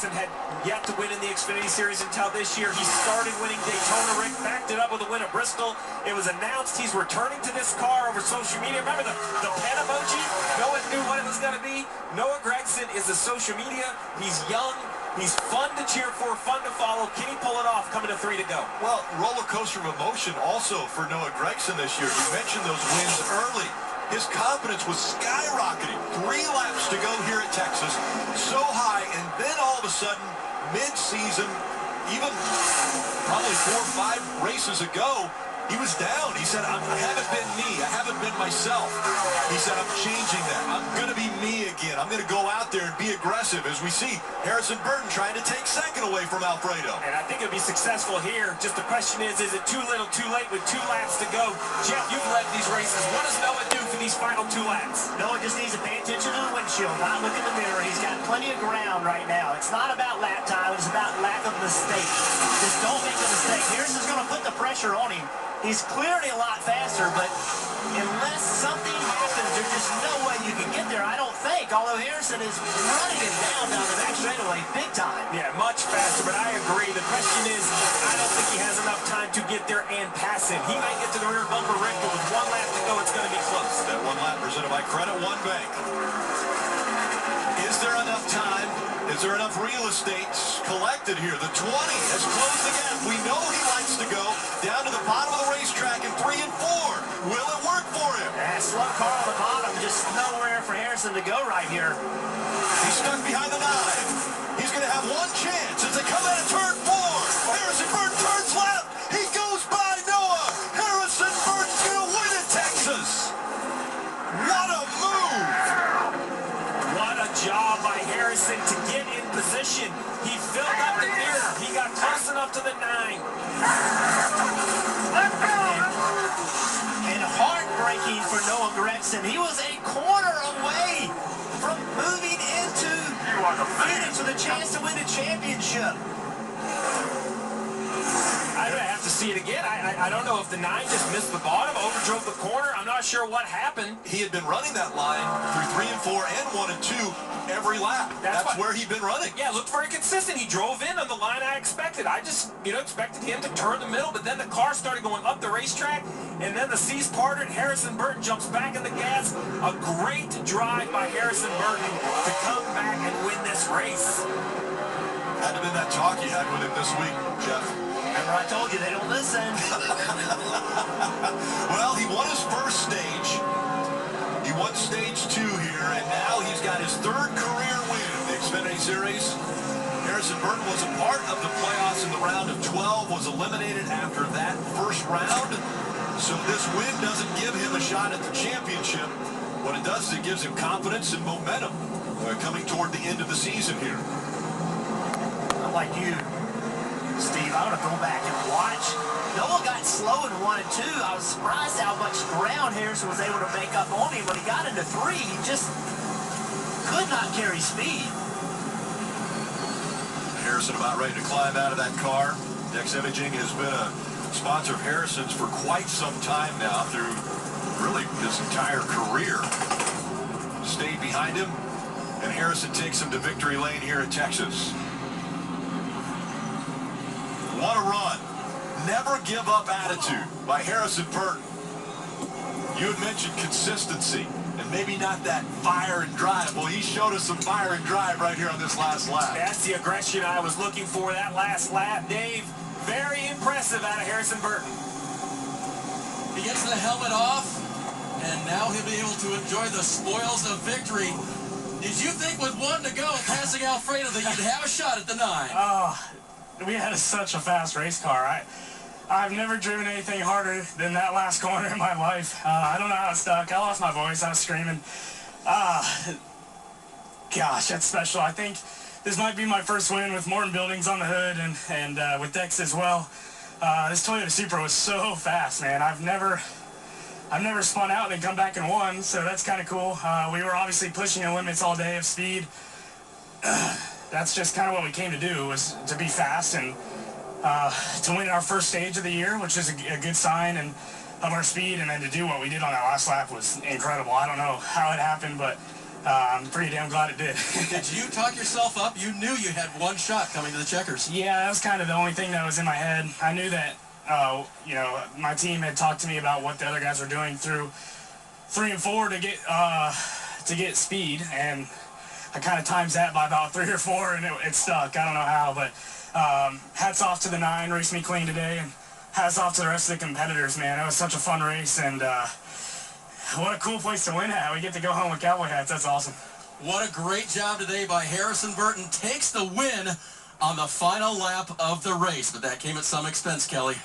Had yet to win in the Xfinity Series until this year. He started winning Daytona. Rick backed it up with a win at Bristol. It was announced he's returning to this car over social media. Remember the pen emoji? No one knew what it was going to be. Noah Gragson is the social media. He's young. He's fun to cheer for, fun to follow. Can he pull it off coming to 3 to go? Well, roller coaster of emotion also for Noah Gragson this year. You mentioned those wins early. His confidence was skyrocketing. 3 laps to go here at Texas. So high, and then all of a sudden, mid-season, even probably 4 or 5 races ago, he was down. He said, I haven't been me. I haven't been myself. He said, I'm changing that. I'm going to be me again. I'm going to go out there and be aggressive. As we see Harrison Burton trying to take second away from Alfredo. And I think it'll be successful here. Just the question is it too little, too late with 2 laps to go? Jeff, you've led these races. What does Noah do for these final 2 laps? Noah just needs to pay attention to the windshield, not look in the mirror. He's got plenty of ground right now. It's not about lap time. It's about lack of mistake. Just don't make a mistake. Harrison's going to put the pressure on him. He's clearly a lot faster, but unless something happens, there's just no way you can get there, I don't think. Although Harrison is running it down the back straightaway big time. Yeah, much faster, but I agree. The question is, I don't think he has enough time to get there and pass him. He might get to the rear bumper, Rick, but with 1 lap to go, it's going to be close. That 1 lap presented by Credit One Bank. Is there enough time? Is there enough real estate collected here? The 20 has closed the gap. We know he likes to go down to the bottom of the racetrack in 3 and 4. Will it work for him? Slow car on the bottom. Just nowhere for Harrison to go right here. He's stuck behind the 9. He's going to have 1 chance as they come out of turn 4. Harrison Burton turns left. He goes by Noah. Harrison Burton's going to win at Texas. What a move. What a job by Harrison to get in position. He filled up the mirror. He got close enough to the 9. And heartbreaking for Noah Gragson. He was a corner away from moving into Phoenix with a chance to win the championship. I have to see it again. I don't know if the 9 just missed the bottom, overdrove the corner. I'm not sure what happened. He had been running that line through 3 and 4 and 1 and 2 every lap. That's where he'd been running. Yeah, looked very consistent. He drove in on the line I expected. I just, expected him to turn the middle, but then the car started going up the racetrack, and then the seas parted. Harrison Burton jumps back in the gas. A great drive by Harrison Burton to come back and win this race. Had to have been that talk you had with him this week, Jeff. Remember I told you they don't listen. Well, he won his first stage. He won stage 2 here, and now he's got his 3rd career win in the Xfinity Series. Harrison Burton was a part of the playoffs in the round of 12, was eliminated after that first round. So this win doesn't give him a shot at the championship. What it does is it gives him confidence and momentum coming toward the end of the season here. I'm like you, Steve. I want to go back and watch. Noah got slow in 1 and 2. I was surprised how much ground Harrison was able to make up on him. When he got into 3, he just could not carry speed. Harrison about ready to climb out of that car. Dex Imaging has been a sponsor of Harrison's for quite some time now, through really his entire career. Stayed behind him, and Harrison takes him to victory lane here at Texas. What a run. Never give up attitude by Harrison Burton. You had mentioned consistency and maybe not that fire and drive. Well, he showed us some fire and drive right here on this last lap. That's the aggression I was looking for that last lap. Dave, very impressive out of Harrison Burton. He gets the helmet off, and now he'll be able to enjoy the spoils of victory. Did you think with 1 to go, passing Alfredo, that you'd have a shot at the 9? Oh, we had such a fast race car. I've never driven anything harder than that last corner in my life. I don't know how it stuck. I lost my voice. I was screaming. Gosh, that's special. I think this might be my first win with Morton Buildings on the hood and with Dex as well. This Toyota Supra was so fast, man. I've never spun out and come back and won, so that's kind of cool. We were obviously pushing the limits all day of speed. That's just kind of what we came to do, was to be fast and to win our first stage of the year, which is a good sign and of our speed, and then to do what we did on that last lap was incredible. I don't know how it happened, but I'm pretty damn glad it did. Did you talk yourself up? You knew you had one shot coming to the checkers. Yeah, that was kind of the only thing that was in my head. I knew that, you know, my team had talked to me about what the other guys were doing through 3 and 4 to get speed, and I kind of times that by about 3 or 4, and it stuck. I don't know how, but hats off to the 9, raced me clean today, and hats off to the rest of the competitors, man. It was such a fun race, and what a cool place to win at. We get to go home with cowboy hats. That's awesome. What a great job today by Harrison Burton. Takes the win on the final lap of the race, but that came at some expense, Kelly.